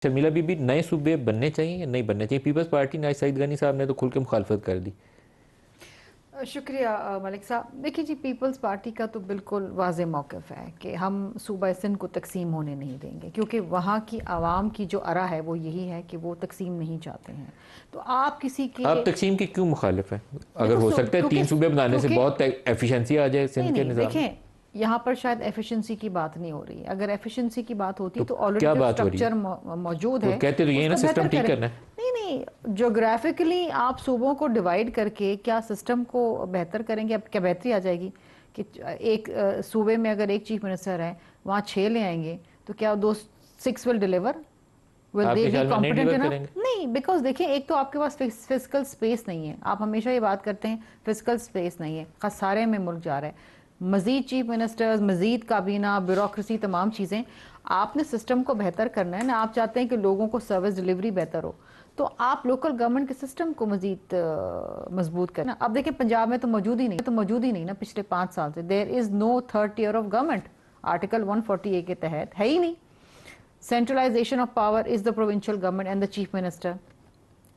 Sharmila be be نئے صوبے بننے چاہیے یا نہیں بننے چاہیے؟ پیپلز پارٹی نے سعید غنی صاحب نے تو کھل کے مخالفت کر دی. شکریہ ملک صاحب. دیکھیں جی، پیپلز پارٹی کا تو بالکل واضح موقف ہے کہ ہم صوبہ سندھ کو تقسیم ہونے نہیں دیں گے، کیونکہ وہاں کی عوام کی جو آرا ہے وہ یہی ہے کہ وہ تقسیم نہیں چاہتے ہیں. تو آپ کسی کے آپ تقسیم کی کیوں مخالف ہیں؟ اگر ہو سکتا ہے 3 صوبے بنانے سے بہت ایفیشنسی آ جائے سندھ کے نہیں نظام. دیکھیں، یہاں پر شاید ایفیشنسی کی بات نہیں ہو رہی ہے. اگر ایفیشنسی کی بات ہوتی تو آلریڈی کیا جو بات ہو رہی ہے؟ سٹرکچر موجود ہے کہتے تو یہ اس نا کو سسٹم بہتر ٹھیک کریں. کرنا ہے. نہیں جغرافکلی آپ صوبوں کو ڈیوائیڈ کر کے کیا سسٹم کو بہتر کریں گے؟ اب کیا بہتری آ جائے گی کہ ایک صوبے میں اگر ایک چیف منسٹر ہے، وہاں 6 لے آئیں گے تو کیا دو 6 ول ڈیلیور؟ ول آپ دے کے بی خیال میں نہیں کمپیٹنٹ ڈیلیور انف؟ کریں گے؟ نہیں، بیکاز دیکھیں ایک تو آپ کے پاس فزیکل سپیس نہیں ہے. آپ ہمیشہ یہ بات کرتے ہیں فزیکل سپیس نہیں ہے، خسارے میں ملک جا رہا ہے. مزید چیف منسٹرز، مزید کابینہ، بیوروکریسی، تمام چیزیں. آپ نے سسٹم کو بہتر کرنا ہے نا. آپ چاہتے ہیں کہ لوگوں کو سروس ڈیلیوری بہتر ہو، تو آپ لوکل گورنمنٹ کے سسٹم کو مزید مضبوط کرنا. اب دیکھیں پنجاب میں تو موجود ہی نہیں نا پچھلے 5 سال سے. There is no third tier of government. Article 140A کے تحت ہے ہی نہیں. Centralisation of power is the provincial government and the chief minister.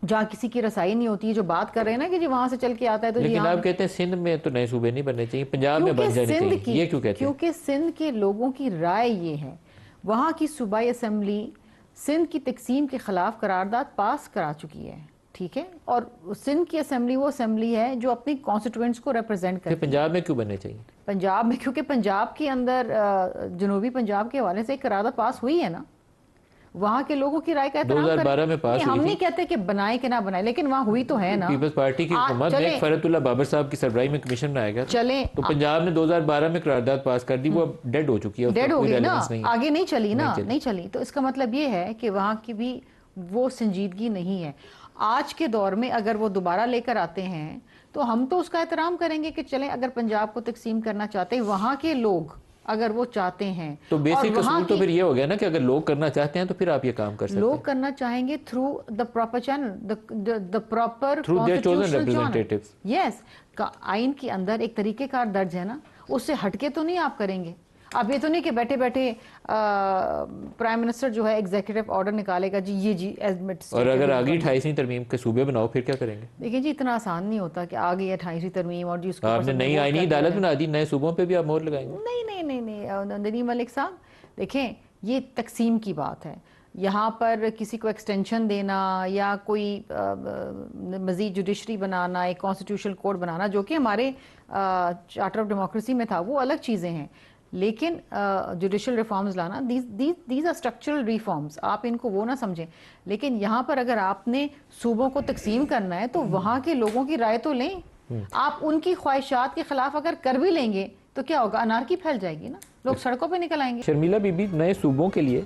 جہاں کسی کی رسائی نہیں ہوتی ہے، جو بات کر رہے ہیں نا کہ جی وہاں سے چل کے آتا ہے تو جی لیکن ہاں. آپ کہتے ہیں سندھ میں تو نئے صوبے نہیں بننے چاہیے، پنجاب میں بن جانے چاہیے، یہ کیوں کہتے ہیں؟ کیونکہ سندھ کے لوگوں کی رائے یہ ہے، وہاں کی صوبائی اسمبلی سندھ کی تقسیم کے خلاف قرارداد پاس کرا چکی ہے، ٹھیک ہے. اور سندھ کی اسمبلی وہ اسمبلی ہے جو اپنی کانسٹیٹوئنٹس کو ریپرزینٹ پھر کرتی ہے. پنجاب میں کیوں بننے چاہیے؟ پنجاب میں کیونکہ پنجاب کے اندر جنوبی پنجاب کے حوالے سے ایک قرارداد پاس ہوئی ہے نا. وہاں کے لوگوں کی رائے کا احترام کریں. 2012 میں پاس ہوئی ہم تھی. نہیں کہتے کہ بنائے کہ نہ بنائے، لیکن وہاں ہوئی تو ہے نا. پیپلز پارٹی کی حکومت میں فرحت اللہ بابر صاحب کی سربراہی میں کمیشن بنایا گیا تھا، تو پنجاب نے 2012 میں قرارداد پاس کر دی، وہ اب ڈیڈ ہو چکی ہے، اس کا ڈیڈ ہو کوئی گئی نا، ریلیونس نہیں ہے. آگے نہیں چلی نا، نہیں چلی. تو اس کا مطلب یہ ہے کہ وہاں کی بھی وہ سنجیدگی نہیں ہے. آج کے دور میں اگر وہ دوبارہ لے کر آتے ہیں تو ہم تو اس کا احترام کریں گے کہ چلیں اگر پنجاب کو تقسیم کرنا چاہتے ہیں، وہاں کے لوگ اگر وہ چاہتے ہیں، تو بیسک اصول تو پھر یہ ہو گیا نا کہ اگر لوگ کرنا چاہتے ہیں تو پھر آپ یہ کام کر سکتے ہیں. لوگ کرنا چاہیں گے through the proper channel, the proper Through their chosen constitutional channel. representatives. یس، آئین کے اندر ایک طریقہ کار درج ہے نا، اس سے ہٹ کے تو نہیں آپ کریں گے. اب یہ تو نہیں کہ بیٹھے بیٹھے پرائم منسٹر جو ہے ایگزیکٹو آرڈر نکالے گا جی یہ جی اور اگر آگے 28ویں ترمیم کے صوبے بناؤ پھر کیا کریں گے؟ دیکھیں جی اتنا آسان نہیں ہوتا کہ آگے 28ویں ترمیم اور جی اس کو آپ نے نئی آئینی عدالت بنا دی، نئے صوبوں پہ بھی آپ مہر لگائیں گے؟ نہیں ندیم ملک صاحب، دیکھیں یہ تقسیم کی بات ہے. یہاں پر کسی کو ایکسٹینشن دینا یا کوئی مزید جوڈیشری بنانا، ایک کانسٹیٹیوشنل کوڈ بنانا جو کہ ہمارے چارٹر آف ڈیموکریسی میں تھا، وہ الگ چیزیں ہیں. لیکن جوڈیشل ریفارمز لانا، دیز آر اسٹرکچرل ریفارمز، آپ ان کو وہ نہ سمجھیں. لیکن یہاں پر اگر آپ نے صوبوں کو تقسیم کرنا ہے تو وہاں کے لوگوں کی رائے تو لیں. آپ ان کی خواہشات کے خلاف اگر کر بھی لیں گے تو کیا ہوگا؟ انارکی پھیل جائے گی نا، لوگ سڑکوں پہ نکل آئیں گے. شرمیلا بی بی نئے صوبوں کے لیے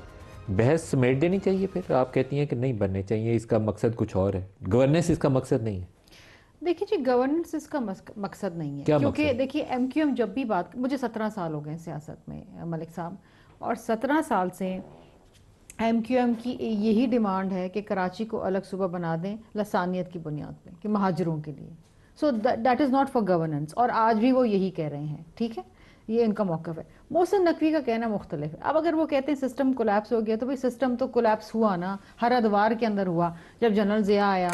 بحث سمیٹ دینی چاہیے، پھر آپ کہتی ہیں کہ نہیں بننے چاہیے، اس کا مقصد کچھ اور ہے، گورننس اس کا مقصد نہیں ہے. دیکھیے جی، گورننس اس کا مقصد نہیں ہے، کیونکہ دیکھیے ایم کیو ایم جب بھی بات، مجھے 17 سال ہو گئے سیاست میں ملک صاحب، اور 17 سال سے ایم کیو ایم کی یہی ڈیمانڈ ہے کہ کراچی کو الگ صوبہ بنا دیں لسانیت کی بنیاد پہ، کہ مہاجروں کے لیے. So that is not for governance, اور آج بھی وہ یہی کہہ رہے ہیں، ٹھیک ہے، یہ ان کا موقف ہے. محسن نقوی کا کہنا مختلف ہے. اب اگر وہ کہتے ہیں سسٹم کولیپس ہو گیا، تو بھئی سسٹم تو کولیپس ہوا نا، ہر ادوار کے اندر ہوا. جب جنرل ضیاء آیا،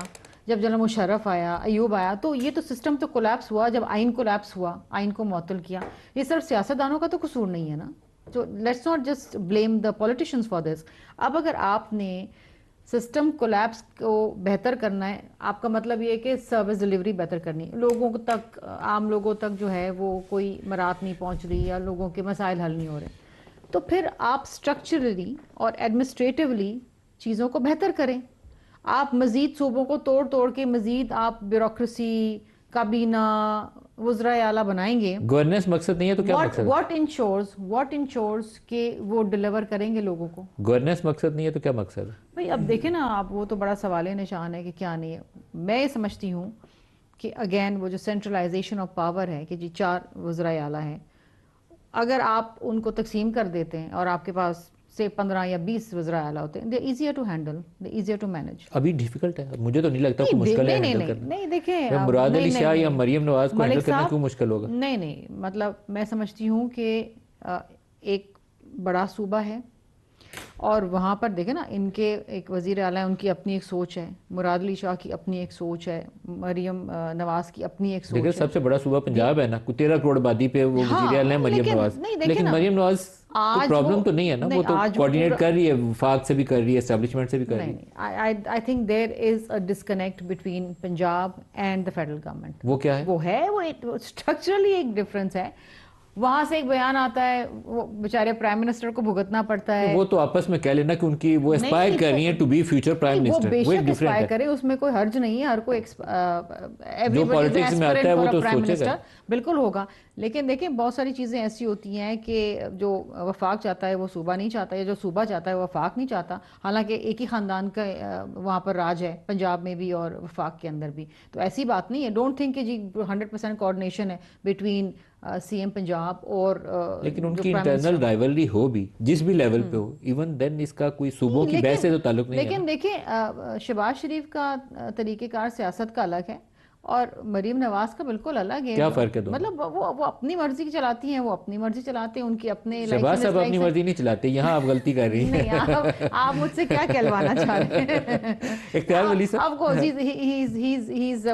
جب جنرل مشرف آیا، ایوب آیا، تو یہ تو سسٹم تو کولیپس ہوا جب آئین کولیپس ہوا، آئین کو معطل کیا. یہ صرف سیاستدانوں کا تو قصور نہیں ہے نا. تو let's not just blame the politicians for this. اب اگر آپ نے سسٹم کولیپس کو بہتر کرنا ہے، آپ کا مطلب یہ ہے کہ سروس ڈیلیوری بہتر کرنی ہے، لوگوں تک، عام لوگوں تک جو ہے وہ کوئی مرات نہیں پہنچ رہی یا لوگوں کے مسائل حل نہیں ہو رہے، تو پھر آپ سٹرکچرلی اور ایڈمنسٹریٹولی چیزوں کو بہتر کریں. آپ مزید صوبوں کو توڑ توڑ کے مزید آپ بیوروکریسی، کابینہ، وزرائے اعلیٰ بنائیں گے. گورننس مقصد نہیں ہے تو کیا مقصد ہے؟ واٹ انشورز کہ وہ ڈیلیور کریں گے لوگوں کو؟ گورننس مقصد نہیں ہے تو کیا مقصد ہے؟ بھئی اب دیکھیں نا آپ، وہ تو بڑا سوال نشان ہے کہ کیا نہیں ہے. میں یہ سمجھتی ہوں کہ اگین وہ جو سینٹرلائزیشن آف پاور ہے کہ جی 4 وزرائے اعلیٰ ہیں، اگر آپ ان کو تقسیم کر دیتے ہیں اور آپ کے پاس سے 15 یا 20 وزرائے اعلیٰ ہوتے ہیں، they're easier to handle, they're easier to manage. ابھی ڈیفیکلٹ ہے، مجھے تو نہیں لگتا کوئی مشکل ہے ہینڈل کرنا. نہیں دیکھیں، مراد علی شاہ یا مریم نواز کو ہینڈل کرنا کیوں مشکل ہوگا؟ نہیں، مطلب میں سمجھتی ہوں کہ ایک بڑا صوبہ ہے اور وہاں پر دیکھیں نا ان کے ایک وزیر اعلیٰ ہیں، ان کی اپنی ایک سوچ ہے، مراد علی شاہ کی اپنی ایک سوچ ہے، مریم نواز کی اپنی ایک سوچ ہے. سب سے بڑا صوبہ پنجاب ہے نا، 13 کروڑ آبادی پہ وہ وزیر اعلیٰ ہیں مریم نواز. لیکن مریم نواز کو پرابلم تو نہیں ہے نا، وہ تو کوارڈینیٹ کر رہی ہے، وفاق سے بھی کر رہی ہے، اسٹیبلشمنٹ سے بھی کر رہی ہے. I think there is a disconnect between Punjab and the federal government. وہ کیا ہے؟ وہ ہے وہ اسٹرکچرلی ایک ڈفرینس ہے. وہاں سے ایک بیان آتا ہے، وہ بیچارے پرائم منسٹر کو بھگتنا پڑتا ہے. وہ تو آپس میں کہہ لینا کہ ان کی وہ اسپائر کر رہی ہیں to be future prime minister. وہ بے شک اسپائر کرے، اس میں کوئی حرج نہیں ہے. ہر کوئی جو پالیٹکس میں آتا ہے وہ تو سوچے گا، بالکل ہوگا. لیکن دیکھیں بہت ساری چیزیں ایسی ہوتی ہیں کہ جو وفاق چاہتا ہے وہ صوبہ نہیں چاہتا، یا جو صوبہ چاہتا ہے وہ وفاق نہیں چاہتا. حالانکہ ایک ہی خاندان کا وہاں پر راج ہے، پنجاب میں بھی اور وفاق کے اندر بھی. تو ایسی بات نہیں ہے. ڈونٹ تھنک کہ جی 100% کوآرڈینیشن ہے بٹوین سی ایم پنجاب اور لیکن ان کی انٹرنل رائیولری ہو بھی جس بھی لیول پہ ہو، ایون دین اس کا کوئی صوبوں کی بحث سے تو تعلق نہیں ہے. لیکن دیکھیں شہباز شریف کا طریقہ کار سیاست کا الگ ہے اور مریم نواز کا بالکل الگ ہے. کیا فرق ہے دونوں؟ مطلب وہ اپنی مرضی چلاتی ہیں، وہ اپنی مرضی چلاتے ہیں، ان کی اپنے. شہباز صاحب اپنی مرضی نہیں چلاتے، یہاں آپ غلطی کر رہی ہیں. آپ مجھ سے کیا کہلوانا چاہ رہے ہیں؟ اختیار ولی صاحب آپ کو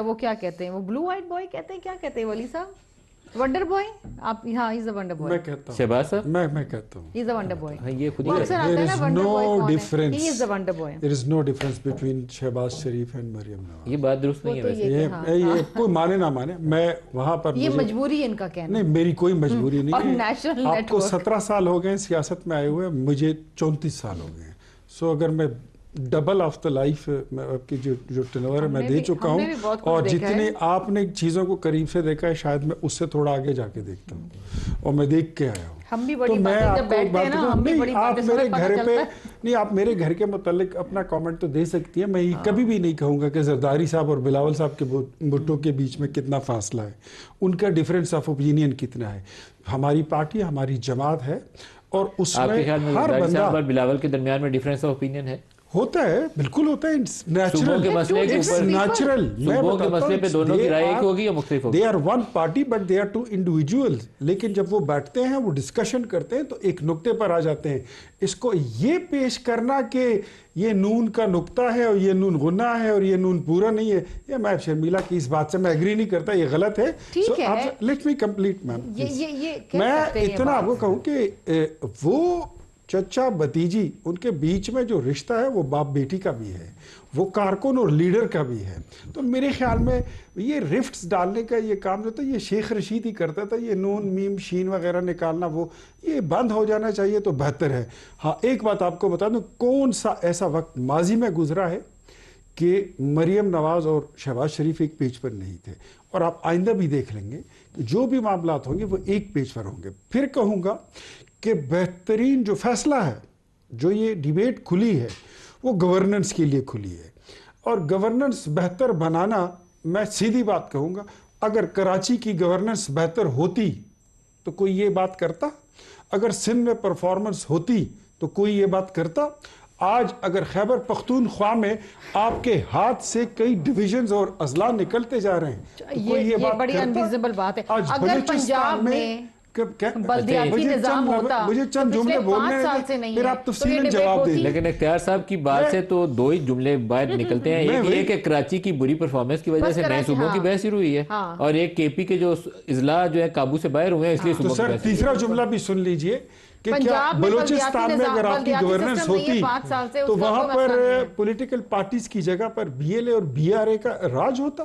وہ کیا کہتے ہیں، وہ بلو وائٹ بوائے کہتے ہیں، کیا کہتے ہیں ولی صاحب؟ Wonder boy. آپ ہاں از اے ونڈر بوائے. میں کہتا ہوں شہباز صاحب میں کہتا ہوں ہی از اے ونڈر بوائے. ہاں یہ خود ہی there is no difference. He is a wonder boy. there is no difference between Shehbaz Sharif and Maryam Nawaz. یہ بات درست نہیں ہے ویسے. یہ کوئی مانے نہ مانے، میں وہاں پر یہ مجبوری ہے ان کا کہنا. نہیں، میری کوئی مجبوری نہیں ہے. آپ کو 17 سال ہو گئے سیاست میں آئے ہوئے، مجھے 34 سال ہو گئے. سو اگر میں ڈبل آف دا لائف آپ کی جو ٹینور ہے میں دے چکا ہوں، اور جتنے آپ نے چیزوں کو قریب سے دیکھا ہے شاید میں اس سے تھوڑا آگے جا کے دیکھتا ہوں، اور میں دیکھ کے آیا ہوں. تو میں آپ کو بات نہیں، آپ میرے گھر پہ نہیں، آپ میرے گھر کے متعلق اپنا کامنٹ تو دے سکتی ہیں. میں یہ کبھی بھی نہیں کہوں گا کہ زرداری صاحب اور بلاول صاحب کے بھٹو کے بیچ میں کتنا فاصلہ ہے، ان کا ڈیفرنس آف اوپینین کتنا ہے. ہماری پارٹی ہماری جماعت ہے، اور اس میں ہر بندہ اور بلاول کے درمیان میں ڈیفرنس آف اوپینین ہے. ہوتا ہے، بالکل ہوتا ہے. صوبوں کے مسئلے کے اوپر نیچرل، صوبوں کے مسئلے پہ دونوں کی رائے ایک ہوگی یا مختلف ہوگی. They are one party but they are two individuals. لیکن جب وہ بیٹھتے ہیں، وہ ڈسکشن کرتے ہیں، تو ایک نقطے پر آ جاتے ہیں. اس کو یہ پیش کرنا کہ یہ نون کا نقطہ ہے اور یہ نون غنہ ہے اور یہ نون پورا نہیں ہے، یہ میں شرمیلا کی اس بات سے میں ایگری نہیں کرتا، یہ غلط ہے. لیٹ می کمپلیٹ میم. میں اتنا آپ کو کہوں کہ وہ چچا بھتیجی ان کے بیچ میں جو رشتہ ہے وہ باپ بیٹی کا بھی ہے، وہ کارکن اور لیڈر کا بھی ہے. تو میرے خیال میں یہ رفٹس ڈالنے کا یہ کام جو تھا یہ شیخ رشید ہی کرتا تھا. یہ نون میم شین وغیرہ نکالنا وہ یہ بند ہو جانا چاہیے تو بہتر ہے. ہاں ایک بات آپ کو بتا دوں، کون سا ایسا وقت ماضی میں گزرا ہے کہ مریم نواز اور شہباز شریف ایک پیج پر نہیں تھے، اور آپ آئندہ بھی دیکھ لیں گے کہ جو بھی معاملات ہوں گے وہ ایک پیج پر ہوں گے. پھر کہوں گا کہ بہترین جو فیصلہ ہے، جو یہ ڈیبیٹ کھلی ہے، وہ گورننس کے لیے کھلی ہے. اور گورننس بہتر بنانا، میں سیدھی بات کہوں گا، اگر کراچی کی گورننس بہتر ہوتی تو کوئی یہ بات کرتا؟ اگر سندھ میں پرفارمنس ہوتی تو کوئی یہ بات کرتا؟ آج اگر خیبر پختونخوا میں آپ کے ہاتھ سے کئی ڈویژنز اور اضلاع نکلتے جا رہے ہیں، کوئی یہ بات بڑی انویزیبل بات ہے. آج اگر پنجاب میں بلدیاتی نظام ہوتا، مجھے چند جملے بولنے پھر آپ تفصیلاً جواب دیں. لیکن اختیار صاحب کی بات سے تو دو ہی جملے باہر نکلتے ہیں. ایک ہے کراچی کی بری پرفارمنس کی وجہ سے نئے صوبوں کی بحث شروع ہوئی ہے، اور ایک کے پی کے جو اضلاع جو ہے قابو سے باہر ہوئے ہیں اس لیے صوبوں کی بحث. تیسرا جملہ بھی سن لیجئے کہ کیا بلوچستان میں اگر آپ کی گورننس ہوتی تو وہاں پر پولیٹیکل پارٹیز کی جگہ پر بی ایل اے اور بی آر اے کا راج ہوتا؟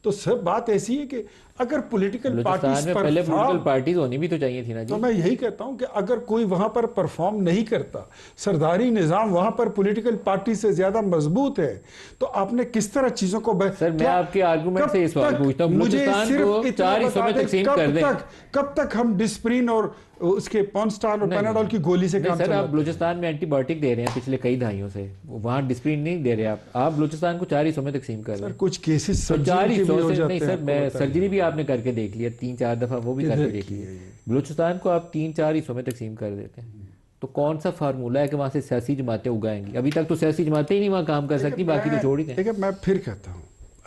تو سب بات ایسی ہے کہ اگر پولیٹیکل پارٹیز پہلے پولیٹیکل پارٹیز ہونی بھی تو چاہیے تھی نا جی. تو میں یہی کہتا ہوں کہ اگر کوئی وہاں پر پرفارم نہیں کرتا، سرداری نظام وہاں پر پولیٹیکل پارٹی سے زیادہ مضبوط ہے، تو آپ نے کس طرح چیزوں کو سر میں آپ کے آرگومنٹ سے یہ سوال پوچھتا ہوں، بلوچستان کو 4 حصوں میں تقسیم کر دیں. کب تک ہم ڈسپرین اور اس کے پونسٹان اور پیناڈول کی گولی سے کام چلاتے ہیں؟ سر آپ بلوچستان میں اینٹی بایوٹک دے رہے ہیں پچھلے کئی دہائیوں سے، وہاں ڈسپرین نہیں دے رہے. آپ بلوچستان کو 4 حصوں میں تقسیم کر رہے ہیں. کچھ کیسز 4 حصوں سے نہیں سر، میں سرجری بھی آپ نے کر کے دیکھ لیا 3-4 دفعہ، وہ بھی کر کے دیکھ لیا. بلوچستان کو آپ 3-4 حصوں میں تقسیم کر دیتے ہیں. تو کون سا فارمولہ ہے کہ وہاں سے سیاسی جماعتیں اگائیں گی؟ ابھی تک تو سیاسی جماعتیں ہی نہیں وہاں کام کر سکتی، باقی تو چھوڑ ہی دیں. دیکھیں میں پھر کہتا ہوں،